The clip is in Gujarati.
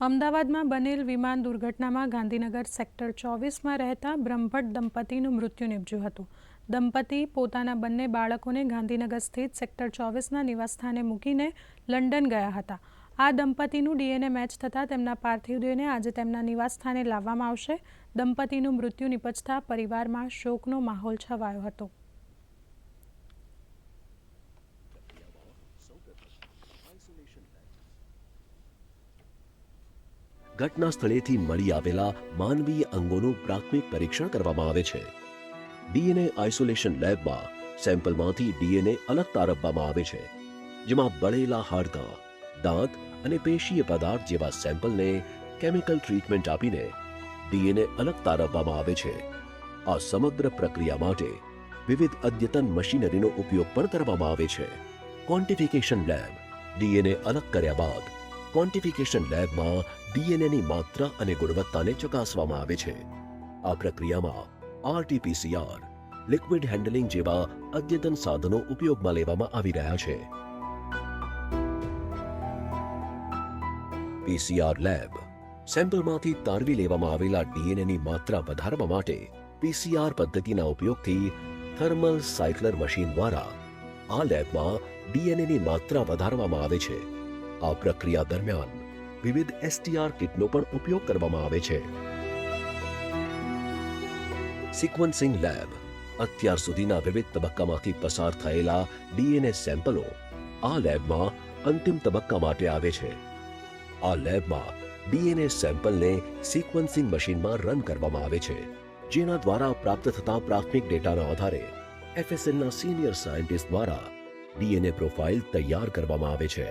અમદાવાદમાં બનેલ વિમાન દુર્ઘટનામાં ગાંધીનગર સેક્ટર 24માં રહેતા બ્રહ્મભટ્ટ દંપતીનું મૃત્યુ નિપજ્યું હતું. દંપતી પોતાના બંને બાળકોને ગાંધીનગર સ્થિત સેક્ટર 24ના નિવાસસ્થાને મૂકીને લંડન ગયા હતા. આ દંપતીનું ડીએનએ મેચ થતાં તેમના પાર્થિવ દેહને આજે તેમના નિવાસસ્થાને લાવવામાં આવશે. દંપતીનું મૃત્યુ નિપજતા પરિવારમાં શોકનો માહોલ છવાયો હતો. ઘટના સ્થળેથી મળી આવેલા માનવીય અંગોનું પ્રાથમિક પરીક્ષણ કરવામાં આવે છે. ડીએનએ આઇસોલેશન લેબમાં સેમ્પલમાંથી ડીએનએ અલગ તારવવામાં આવે છે, જેમાં બળેલા હાડકાં, દાંત અને પેશીય પદાર્થ જેવા સેમ્પલને કેમિકલ ટ્રીટમેન્ટ આપીને ડીએનએ અલગ તારવવામાં આવે છે. આ સમગ્ર પ્રક્રિયા માટે વિવિધ અદ્યતન મશીનરીનો ઉપયોગ પણ કરવામાં આવે છે. ક્વોન્ટિફિકેશન લેબ ડીએનએ અલગ કર્યા બાદ ક્વોન્ટિફિકેશન લેબમાં ડીએનએની માત્રા અને ગુણવત્તાને ચકાસવામાં આવે છે. આ પ્રક્રિયામાં આરટીપીસીઆર, લિક્વિડ હેન્ડલિંગ જેવા અદ્યતન સાધનો ઉપયોગમાં લેવામાં આવી રહ્યા છે. પીસીઆર લેબ સેમ્પલમાંથી તારવી લેવામાં આવેલા ડીએનએની માત્રા વધારવા માટે પીસીઆર પદ્ધતિના ઉપયોગથી થર્મલ સાયક્લર મશીન દ્વારા આ લેબમાં ડીએનએની માત્રા વધારવામાં આવે છે. આ પ્રક્રિયા દરમિયાન વિવિધ એસટીઆર કિટનો પણ ઉપયોગ કરવામાં આવે છે. સિક્વન્સિંગ લેબ અત્યાર સુધીના વિવિધ તબક્કામાંથી પસાર થયેલા ડીએનએ સેમ્પલો આ લેબમાં અંતિમ તબક્કા માટે આવે છે. આ લેબમાં ડીએનએ સેમ્પલને સિક્વન્સિંગ મશીનમાં રન કરવામાં આવે છે, જેના દ્વારા પ્રાપ્ત થતા પ્રાથમિક ડેટાના આધારે એફએસએલના સિનિયર સાયન્ટિસ્ટ દ્વારા ડીએનએ પ્રોફાઇલ તૈયાર કરવામાં આવે છે.